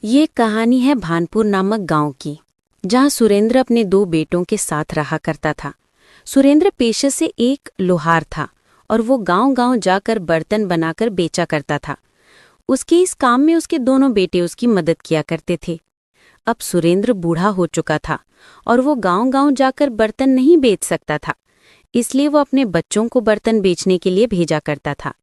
ये कहानी है भानपुर नामक गांव की, जहां सुरेंद्र अपने 2 बेटों के साथ रहा करता था। सुरेंद्र पेशे से एक लोहार था और वो गांव-गांव जाकर बर्तन बनाकर बेचा करता था। उसके इस काम में उसके दोनों बेटे उसकी मदद किया करते थे। अब सुरेंद्र बूढ़ा हो चुका था और वो गांव-गांव जाकर बर्तन नहीं बेच सकता था, इसलिए वो अपने बच्चों को बर्तन बेचने के लिए भेजा करता था।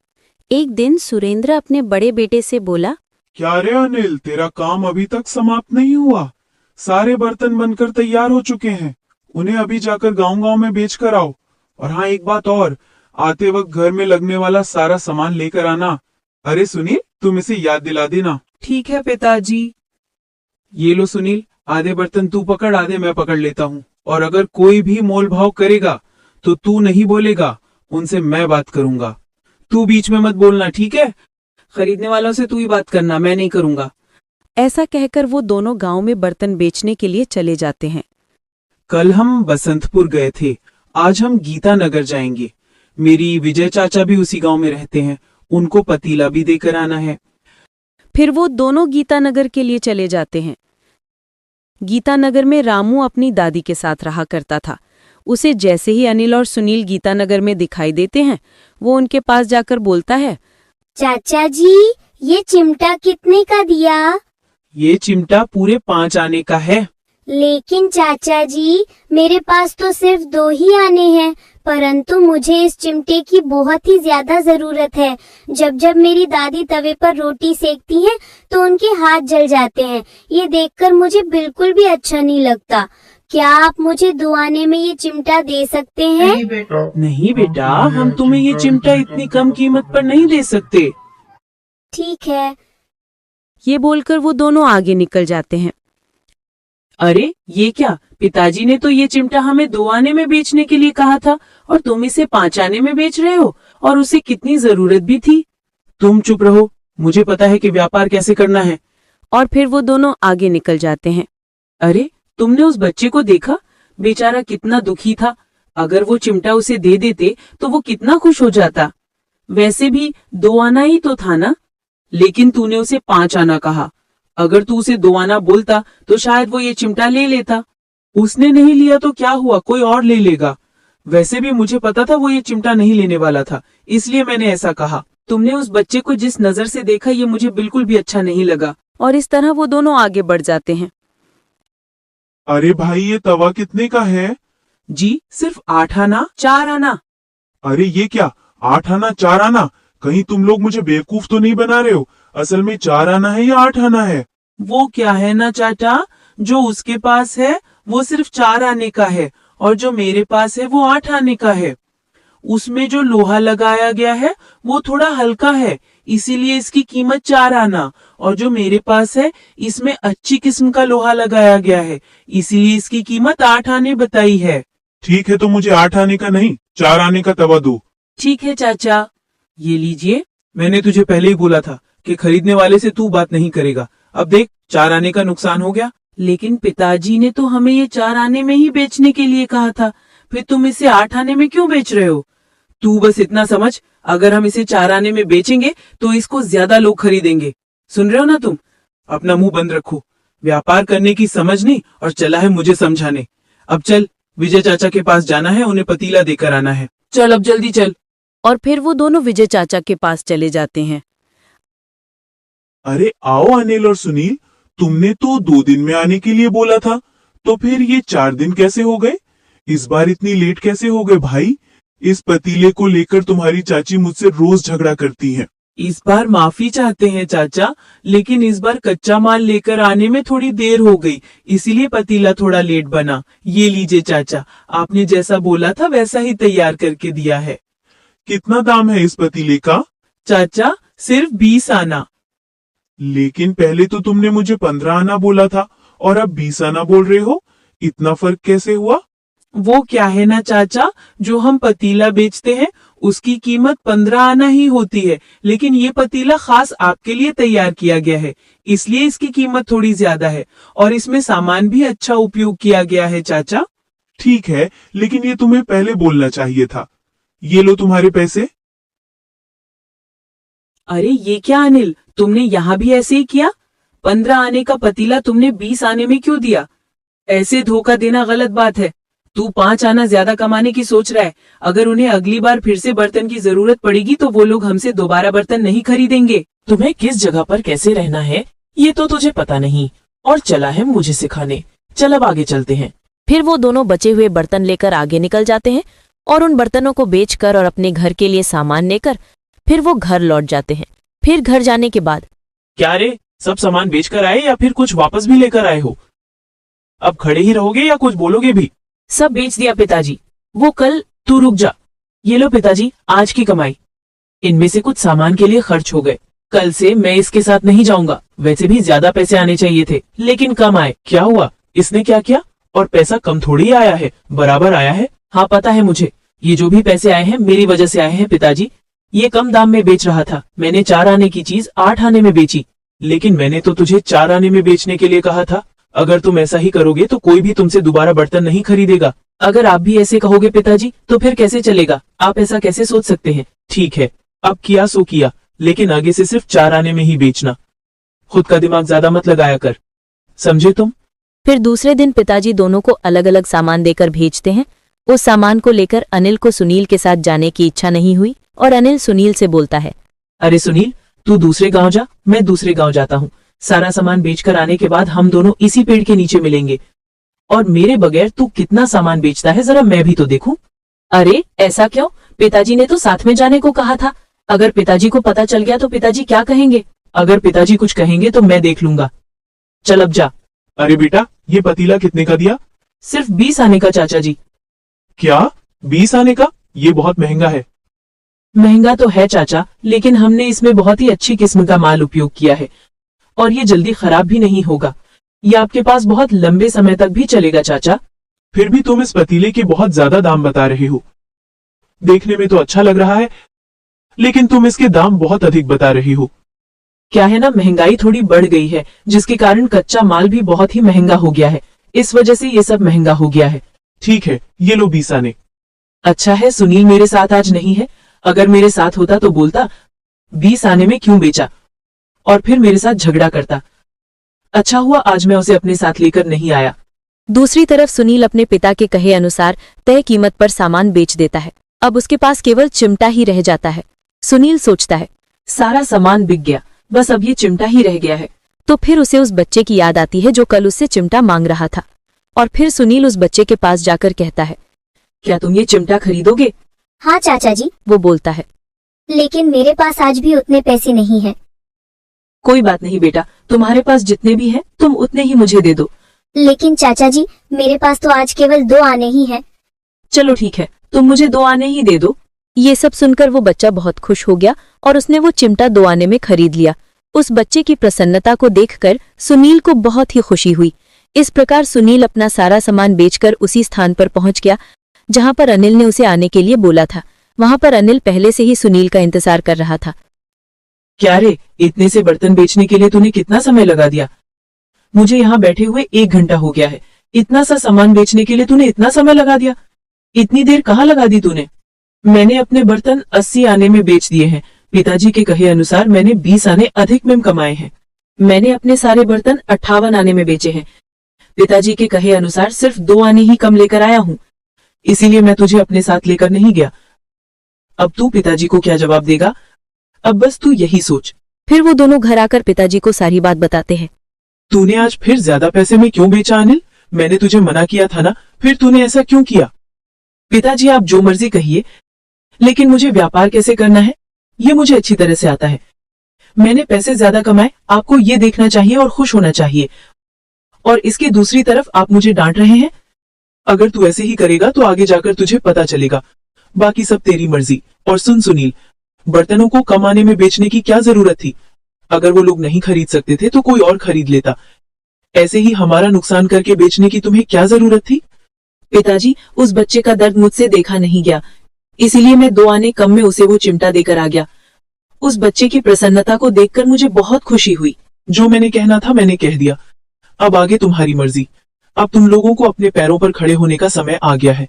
एक दिन सुरेंद्र अपने बड़े बेटे से बोला, क्या रे अनिल, तेरा काम अभी तक समाप्त नहीं हुआ? सारे बर्तन बनकर तैयार हो चुके हैं। उन्हें अभी जाकर गांव-गांव में बेच कर आओ। और हाँ, एक बात और, आते वक्त घर में लगने वाला सारा सामान लेकर आना। अरे सुनील, तुम इसे याद दिला देना। ठीक है पिताजी। ये लो सुनील, आधे बर्तन तू पकड़, आधे मैं पकड़ लेता हूँ। और अगर कोई भी मोल भाव करेगा तो तू नहीं बोलेगा, उनसे मैं बात करूंगा। तू बीच में मत बोलना, ठीक है? खरीदने वालों से तू ही बात करना, मैं नहीं करूंगा। ऐसा कहकर वो दोनों गांव में बर्तन बेचने के लिए चले जाते हैं। कल हम बसंतपुर गए थे, आज हम गीता नगर जाएंगे। मेरी विजय चाचा भी उसी गांव में रहते हैं, उनको पतीला भी देकर आना है। फिर वो दोनों गीतानगर के लिए चले जाते हैं। गीतानगर में रामू अपनी दादी के साथ रहा करता था। उसे जैसे ही अनिल और सुनील गीतानगर में दिखाई देते हैं, वो उनके पास जाकर बोलता है, चाचा जी, ये चिमटा कितने का दिया? ये चिमटा पूरे 5 आने का है। लेकिन चाचा जी, मेरे पास तो सिर्फ 2 ही आने हैं, परंतु मुझे इस चिमटे की बहुत ही ज्यादा जरूरत है। जब जब मेरी दादी तवे पर रोटी सेकती हैं, तो उनके हाथ जल जाते हैं। ये देखकर मुझे बिल्कुल भी अच्छा नहीं लगता। क्या आप मुझे 2 आने में ये चिमटा दे सकते हैं? नहीं बेटा, हम तुम्हें ये चिमटा इतनी कम कीमत पर नहीं दे सकते। ठीक है। ये बोलकर वो दोनों आगे निकल जाते हैं। अरे ये क्या, पिताजी ने तो ये चिमटा हमें 2 आने में बेचने के लिए कहा था और तुम इसे 5 आने में बेच रहे हो, और उसे कितनी जरूरत भी थी। तुम चुप रहो, मुझे पता है कि व्यापार कैसे करना है। और फिर वो दोनों आगे निकल जाते हैं। अरे तुमने उस बच्चे को देखा? बेचारा कितना दुखी था। अगर वो चिमटा उसे दे देते तो वो कितना खुश हो जाता। वैसे भी 2 आना ही तो था ना, लेकिन तूने उसे 5 आना कहा। अगर तू उसे 2 आना बोलता तो शायद वो ये चिमटा ले लेता। उसने नहीं लिया तो क्या हुआ, कोई और ले लेगा। वैसे भी मुझे पता था वो ये चिमटा नहीं लेने वाला था, इसलिए मैंने ऐसा कहा। तुमने उस बच्चे को जिस नजर से देखा, ये मुझे बिल्कुल भी अच्छा नहीं लगा। और इस तरह वो दोनों आगे बढ़ जाते हैं। अरे भाई, ये तवा कितने का है? जी सिर्फ 8 आना 4 आना। अरे ये क्या, 8 आना 4 आना? कहीं तुम लोग मुझे बेवकूफ तो नहीं बना रहे हो? असल में 4 आना है या 8 आना है? वो क्या है ना चाचा, जो उसके पास है वो सिर्फ 4 आने का है, और जो मेरे पास है वो 8 आने का है। उसमें जो लोहा लगाया गया है वो थोड़ा हल्का है, इसीलिए इसकी कीमत 4 आना। और जो मेरे पास है, इसमें अच्छी किस्म का लोहा लगाया गया है, इसीलिए इसकी कीमत 8 आने बताई है। ठीक है, तो मुझे 8 आने का नहीं, 4 आने का तवा दो। ठीक है चाचा, ये लीजिए। मैंने तुझे पहले ही बोला था कि खरीदने वाले से तू बात नहीं करेगा। अब देख, 4 आने का नुकसान हो गया। लेकिन पिताजी ने तो हमें ये 4 आने में ही बेचने के लिए कहा था, फिर तुम इसे 8 आने में क्यों बेच रहे हो? तू बस इतना समझ, अगर हम इसे 4 आने में बेचेंगे तो इसको ज्यादा लोग खरीदेंगे। सुन रहे हो ना तुम? अपना मुंह बंद रखो। व्यापार करने की समझ नहीं, और चला है मुझे समझाने। अब चल, विजय चाचा के पास जाना है, उन्हें पतीला देकर आना है। चल अब जल्दी चल। और फिर वो दोनों विजय चाचा के पास चले जाते हैं। अरे आओ अनिल और सुनील, तुमने तो 2 दिन में आने के लिए बोला था, तो फिर ये 4 दिन कैसे हो गए? इस बार इतनी लेट कैसे हो गए भाई? इस पतीले को लेकर तुम्हारी चाची मुझसे रोज झगड़ा करती है। इस बार माफी चाहते हैं चाचा, लेकिन इस बार कच्चा माल लेकर आने में थोड़ी देर हो गई, इसीलिए पतीला थोड़ा लेट बना। ये लीजिए चाचा, आपने जैसा बोला था वैसा ही तैयार करके दिया है। कितना दाम है इस पतीले का? चाचा सिर्फ 20 आना। लेकिन पहले तो तुमने मुझे 15 आना बोला था, और अब 20 आना बोल रहे हो। इतना फर्क कैसे हुआ? वो क्या है ना चाचा, जो हम पतीला बेचते हैं उसकी कीमत 15 आना ही होती है, लेकिन ये पतीला खास आपके लिए तैयार किया गया है, इसलिए इसकी कीमत थोड़ी ज्यादा है, और इसमें सामान भी अच्छा उपयोग किया गया है चाचा। ठीक है, लेकिन ये तुम्हें पहले बोलना चाहिए था। ये लो तुम्हारे पैसे। अरे ये क्या अनिल, तुमने यहाँ भी ऐसे ही किया? 15 आने का पतीला तुमने 20 आने में क्यों दिया? ऐसे धोखा देना गलत बात है। तू 5 आना ज्यादा कमाने की सोच रहा है। अगर उन्हें अगली बार फिर से बर्तन की जरूरत पड़ेगी तो वो लोग हमसे दोबारा बर्तन नहीं खरीदेंगे। तुम्हें किस जगह पर कैसे रहना है ये तो तुझे पता नहीं, और चला है मुझे सिखाने। चल अब आगे चलते हैं। फिर वो दोनों बचे हुए बर्तन लेकर आगे निकल जाते हैं और उन बर्तनों को बेचकर और अपने घर के लिए सामान लेकर फिर वो घर लौट जाते हैं। फिर घर जाने के बाद क्या रे, सब सामान बेचकर आए या फिर कुछ वापस भी लेकर आए हो? अब खड़े ही रहोगे या कुछ बोलोगे भी? सब बेच दिया पिताजी। वो कल। तू रुक जा। ये लो पिताजी, आज की कमाई। इनमें से कुछ सामान के लिए खर्च हो गए। कल से मैं इसके साथ नहीं जाऊंगा। वैसे भी ज्यादा पैसे आने चाहिए थे, लेकिन कम आए। क्या हुआ? इसने क्या किया? और पैसा कम थोड़ी आया है, बराबर आया है। हाँ पता है मुझे। ये जो भी पैसे आए हैं मेरी वजह से आए हैं पिताजी। ये कम दाम में बेच रहा था। मैंने 4 आने की चीज 8 आने में बेची। लेकिन मैंने तो तुझे 4 आने में बेचने के लिए कहा था। अगर तुम ऐसा ही करोगे तो कोई भी तुमसे दोबारा बर्तन नहीं खरीदेगा। अगर आप भी ऐसे कहोगे पिताजी तो फिर कैसे चलेगा? आप ऐसा कैसे सोच सकते हैं? ठीक है, अब किया सो किया, लेकिन आगे से सिर्फ 4 आने में ही बेचना। खुद का दिमाग ज्यादा मत लगाया कर, समझे तुम? फिर दूसरे दिन पिताजी दोनों को अलग अलग सामान देकर भेजते हैं। उस सामान को लेकर अनिल को सुनील के साथ जाने की इच्छा नहीं हुई और अनिल सुनील से बोलता है, अरे सुनील, तू दूसरे गांव जा, मैं दूसरे गांव जाता हूँ। सारा सामान बेचकर आने के बाद हम दोनों इसी पेड़ के नीचे मिलेंगे। और मेरे बगैर तू कितना सामान बेचता है जरा मैं भी तो देखूं। अरे ऐसा क्यों? पिताजी ने तो साथ में जाने को कहा था। अगर पिताजी को पता चल गया तो पिताजी क्या कहेंगे? अगर पिताजी कुछ कहेंगे तो मैं देख लूंगा। चल अब जा। अरे बेटा, ये पतीला कितने का दिया? सिर्फ 20 आने का चाचा जी। क्या 20 आने का? ये बहुत महंगा है। महंगा तो है चाचा, लेकिन हमने इसमें बहुत ही अच्छी किस्म का माल उपयोग किया है और ये जल्दी खराब भी नहीं होगा। ये आपके पास बहुत लंबे समय तक भी चलेगा चाचा। फिर भी तुम इस पतीले के बहुत ज्यादा दाम बता रहे हो। देखने में तो अच्छा लग रहा है, लेकिन तुम इसके दाम बहुत अधिक बता रही हो। क्या है ना, महंगाई थोड़ी बढ़ गई है, जिसके कारण कच्चा माल भी बहुत ही महंगा हो गया है। इस वजह से ये सब महंगा हो गया है। ठीक है, ये लो 20 आने। अच्छा है सुनील मेरे साथ आज नहीं है। अगर मेरे साथ होता तो बोलता 20 आने में क्यों बेचा, और फिर मेरे साथ झगड़ा करता। अच्छा हुआ आज मैं उसे अपने साथ लेकर नहीं आया। दूसरी तरफ सुनील अपने पिता के कहे अनुसार तय कीमत पर सामान बेच देता है। अब उसके पास केवल चिमटा ही रह जाता है। सुनील सोचता है, सारा सामान बिक गया, बस अब ये चिमटा ही रह गया है। तो फिर उसे उस बच्चे की याद आती है जो कल उससे चिमटा मांग रहा था। और फिर सुनील उस बच्चे के पास जाकर कहता है, क्या तुम ये चिमटा खरीदोगे? हाँ चाचा जी, वो बोलता है, लेकिन मेरे पास आज भी उतने पैसे नहीं हैं। कोई बात नहीं बेटा, तुम्हारे पास जितने भी हैं तुम उतने ही मुझे दे दो। लेकिन चाचा जी, मेरे पास तो आज केवल 2 आने ही हैं। चलो ठीक है, तुम मुझे 2 आने ही दे दो। ये सब सुनकर वो बच्चा बहुत खुश हो गया और उसने वो चिमटा 2 आने में खरीद लिया। उस बच्चे की प्रसन्नता को देखकर सुनील को बहुत ही खुशी हुई। इस प्रकार सुनील अपना सारा सामान बेचकर उसी स्थान पर पहुंच गया जहां पर अनिल ने उसे आने के लिए बोला था। वहां पर अनिल पहले से ही सुनील का इंतजार कर रहा था। क्या रे, इतने से बर्तन बेचने के लिए तूने कितना समय लगा दिया? मुझे यहाँ बैठे हुए 1 घंटा हो गया है। इतना सा सामान बेचने के लिए तूने इतना समय लगा दिया? इतनी देर कहाँ लगा दी तूने? मैंने अपने बर्तन 80 आने में बेच दिए हैं। पिताजी के कहे अनुसार मैंने 20 आने अधिक में कमाए हैं। मैंने अपने सारे बर्तन 58 आने में बेचे हैं। पिताजी के कहे अनुसार सिर्फ 2 आने ही कम लेकर आया हूँ, इसीलिए मैं तुझे अपने साथ लेकर नहीं गया। अब तू पिताजी को क्या जवाब देगा? अब बस तू यही सोच। फिर वो दोनों घर आकर पिताजी को सारी बात बताते हैं। तूने आज फिर ज्यादा पैसे में क्यों बेचा अनिल? मैंने तुझे मना किया था ना, फिर तूने ऐसा क्यों किया? पिताजी आप जो मर्जी कहिए, लेकिन मुझे व्यापार कैसे करना है ये मुझे अच्छी तरह से आता है। मैंने पैसे ज्यादा कमाए, आपको ये देखना चाहिए और खुश होना चाहिए। और इसके दूसरी तरफ आप मुझे डांट रहे हैं। अगर तू ऐसे ही करेगा तो आगे जाकर तुझे पता चलेगा। बाकी सब तेरी मर्जी। और सुन सुनील, बर्तनों को कम आने में बेचने की क्या जरूरत थी? अगर वो लोग नहीं खरीद सकते थे तो कोई और खरीद लेता। ऐसे ही हमारा नुकसान करके बेचने की तुम्हें क्या जरूरत थी? पिताजी, उस बच्चे का दर्द मुझसे देखा नहीं गया, इसीलिए मैं 2 आने कम में उसे वो चिमटा देकर आ गया। उस बच्चे की प्रसन्नता को देखकर मुझे बहुत खुशी हुई। जो मैंने कहना था मैंने कह दिया। अब आगे तुम्हारी मर्जी। अब तुम लोगों को अपने पैरों पर खड़े होने का समय आ गया है।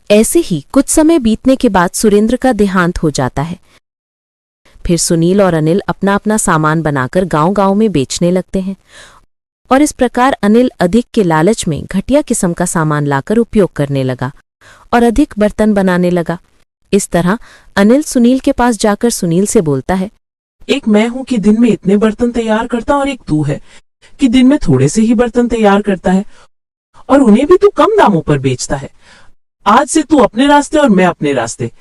ऐसे ही कुछ समय बीतने के बाद सुरेंद्र का देहांत हो जाता है। फिर सुनील और अनिल अपना अपना सामान बनाकर गांव-गांव में बेचने लगते हैं और इस प्रकार अनिल अधिक के लालच में घटिया किस्म का सामान लाकर उपयोग करने लगा और अधिक बर्तन बनाने लगा। इस तरह अनिल सुनील के पास जाकर सुनील से बोलता है, एक मैं हूँ कि दिन में इतने बर्तन तैयार करता और एक तू है कि दिन में थोड़े से ही बर्तन तैयार करता है और उन्हें भी तू कम दामों पर बेचता है। आज से तू अपने रास्ते और मैं अपने रास्ते।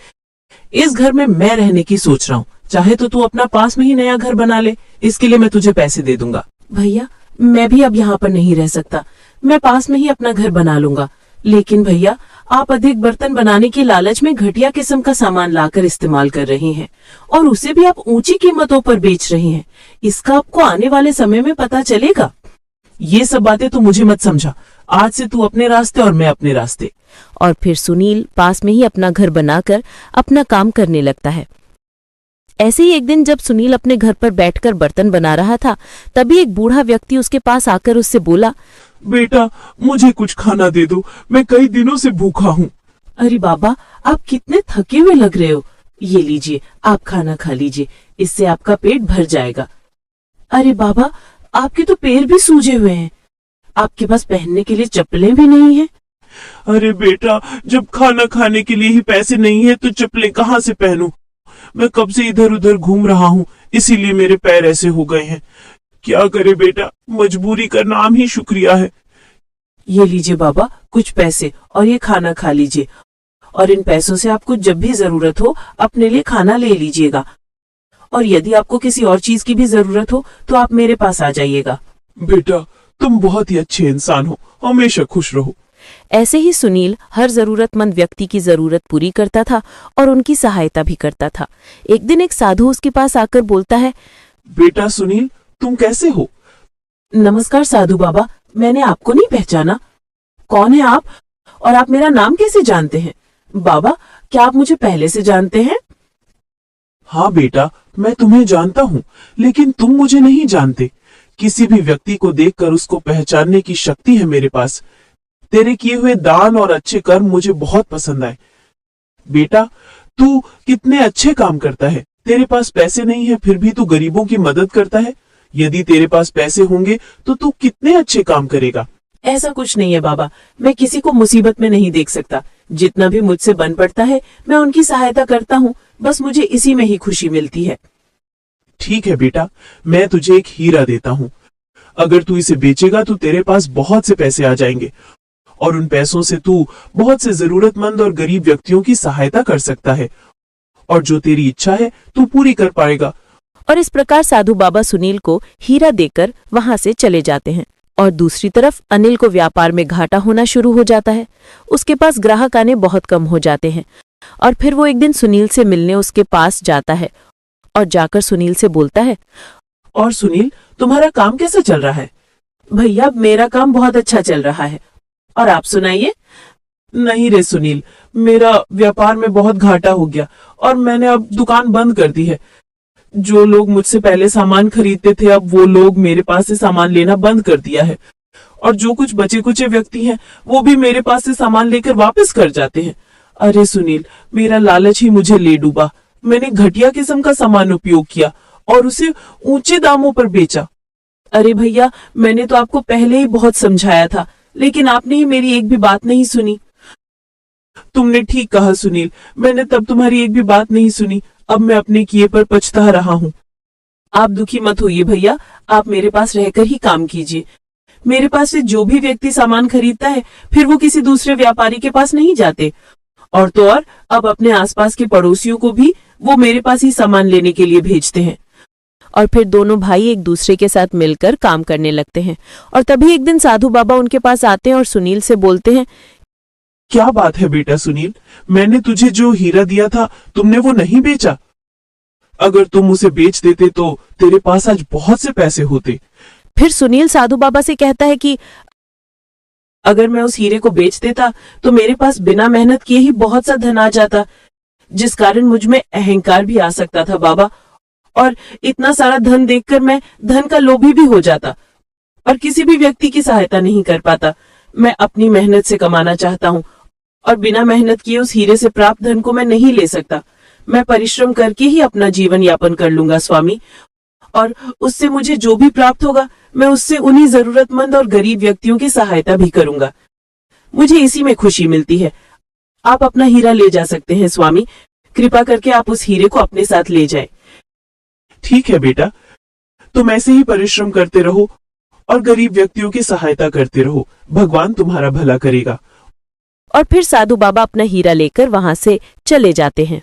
इस घर में मैं रहने की सोच रहा हूँ, चाहे तो तू अपना पास में ही नया घर बना ले, इसके लिए मैं तुझे पैसे दे दूंगा। भैया मैं भी अब यहाँ पर नहीं रह सकता, मैं पास में ही अपना घर बना लूंगा। लेकिन भैया आप अधिक बर्तन बनाने की लालच में घटिया किस्म का सामान लाकर इस्तेमाल कर रहे हैं और उसे भी आप ऊंची कीमतों पर बेच रहे हैं। इसका आपको आने वाले समय में पता चलेगा। ये सब बातें तो मुझे मत समझा, आज से तू अपने रास्ते और मैं अपने रास्ते। और फिर सुनील पास में ही अपना घर बनाकर अपना काम करने लगता है। ऐसे ही एक दिन जब सुनील अपने घर पर बैठकर बर्तन बना रहा था, तभी एक बूढ़ा व्यक्ति उसके पास आकर उससे बोला, बेटा मुझे कुछ खाना दे दो, मैं कई दिनों से भूखा हूँ। अरे बाबा आप कितने थके हुए लग रहे हो, ये लीजिए आप खाना खा लीजिए, इससे आपका पेट भर जाएगा। अरे बाबा आपके तो पैर भी सूजे हुए हैं, आपके पास पहनने के लिए चप्पलें भी नहीं है। अरे बेटा जब खाना खाने के लिए ही पैसे नहीं है तो चप्पलें कहाँ से पहनूं? मैं कब से इधर उधर घूम रहा हूँ, इसीलिए मेरे पैर ऐसे हो गए हैं। क्या करे बेटा, मजबूरी का नाम ही शुक्रिया है। ये लीजिए बाबा कुछ पैसे और ये खाना खा लीजिए, और इन पैसों से आपको जब भी जरूरत हो अपने लिए खाना ले लीजिएगा, और यदि आपको किसी और चीज की भी जरूरत हो तो आप मेरे पास आ जाइएगा। बेटा तुम बहुत ही अच्छे इंसान हो, हमेशा खुश रहो। ऐसे ही सुनील हर जरूरतमंद व्यक्ति की जरूरत पूरी करता था और उनकी सहायता भी करता था। एक दिन एक साधु उसके पास आकर बोलता है, बेटा सुनील तुम कैसे हो? नमस्कार साधु बाबा, मैंने आपको नहीं पहचाना। कौन है आप और आप मेरा नाम कैसे जानते हैं? बाबा क्या आप मुझे पहले से जानते हैं? हाँ बेटा मैं तुम्हें जानता हूँ, लेकिन तुम मुझे नहीं जानते। किसी भी व्यक्ति को देखकर उसको पहचानने की शक्ति है मेरे पास। तेरे किए हुए दान और अच्छे कर्म मुझे बहुत पसंद आए। बेटा तू कितने अच्छे काम करता है, तेरे पास पैसे नहीं है फिर भी तू गरीबों की मदद करता है। यदि तेरे पास पैसे होंगे तो तू कितने अच्छे काम करेगा। ऐसा कुछ नहीं है बाबा, मैं किसी को मुसीबत में नहीं देख सकता। जितना भी मुझसे बन पड़ता है मैं उनकी सहायता करता हूँ, बस मुझे इसी में ही खुशी मिलती है। ठीक है बेटा, मैं तुझे एक हीरा देता हूँ। अगर तू इसे बेचेगा तो तेरे पास बहुत से पैसे आ जाएंगे और उन पैसों से तू बहुत से जरूरतमंद और गरीब व्यक्तियों की सहायता कर सकता है, और जो तेरी इच्छा है तू पूरी कर पाएगा। और इस प्रकार साधु बाबा सुनील को हीरा देकर वहां से चले जाते हैं। और दूसरी तरफ अनिल को व्यापार में घाटा होना शुरू हो जाता है। उसके पास ग्राहक आने बहुत कम हो जाते हैं और फिर वो एक दिन सुनील से मिलने उसके पास जाता है और जाकर सुनील से बोलता है, और सुनील तुम्हारा काम कैसा चल रहा है? भैया मेरा काम बहुत अच्छा चल रहा है, और आप सुनाइए। नहीं रे सुनील, मेरा व्यापार में बहुत घाटा हो गया और मैंने अब दुकान बंद कर दी है। जो लोग मुझसे पहले सामान खरीदते थे अब वो लोग मेरे पास से सामान लेना बंद कर दिया है, और जो कुछ बचे कुचे व्यक्ति हैं वो भी मेरे पास से सामान लेकर वापस कर जाते हैं। अरे सुनील मेरा लालच ही मुझे ले डूबा। मैंने घटिया किस्म का सामान उपयोग किया और उसे ऊंचे दामों पर बेचा। अरे भैया मैंने तो आपको पहले ही बहुत समझाया था, लेकिन आपने ही मेरी एक भी बात नहीं सुनी। तुमने ठीक कहा सुनील, मैंने तब तुम्हारी एक भी बात नहीं सुनी। अब मैं अपने किए पर पछता रहा हूँ। आप दुखी मत होइए भैया, आप मेरे पास रहकर ही काम कीजिए। मेरे पास से जो भी व्यक्ति सामान खरीदता है फिर वो किसी दूसरे व्यापारी के पास नहीं जाते, और तो और अब अपने आसपास के पड़ोसियों को भी वो मेरे पास ही सामान लेने के लिए भेजते हैं। और फिर दोनों भाई एक दूसरे के साथ मिलकर काम करने लगते हैं। और तभी एक दिन साधु बाबा उनके पास आते हैं और सुनील से बोलते हैं, क्या बात है बेटा सुनील, मैंने तुझे जो हीरा दिया था तुमने वो नहीं बेचा? अगर तुम उसे बेच देते तो तेरे पास आज बहुत से पैसे होते। फिर सुनील साधु बाबा से कहता है कि अगर मैं उस हीरे को बेच देता तो मेरे पास बिना मेहनत किए ही बहुत सा धन आ जाता, जिस कारण मुझ में अहंकार भी आ सकता था बाबा, और इतना सारा धन देखकर मैं धन का लोभी भी हो जाता और किसी भी व्यक्ति की सहायता नहीं कर पाता। मैं अपनी मेहनत से कमाना चाहता हूँ और बिना मेहनत किए उस हीरे से प्राप्त धन को मैं नहीं ले सकता। मैं परिश्रम करके ही अपना जीवन यापन कर लूंगा स्वामी, और उससे मुझे जो भी प्राप्त होगा मैं उससे उन्हीं जरूरतमंद और गरीब व्यक्तियों की सहायता भी करूंगा। मुझे इसी में खुशी मिलती है। आप अपना हीरा ले जा सकते हैं स्वामी, कृपा करके आप उस हीरे को अपने साथ ले जाएं। ठीक है बेटा, तुम ऐसे ही परिश्रम करते रहो और गरीब व्यक्तियों की सहायता करते रहो। भगवान तुम्हारा भला करेगा। और फिर साधु बाबा अपना हीरा लेकर वहां से चले जाते हैं।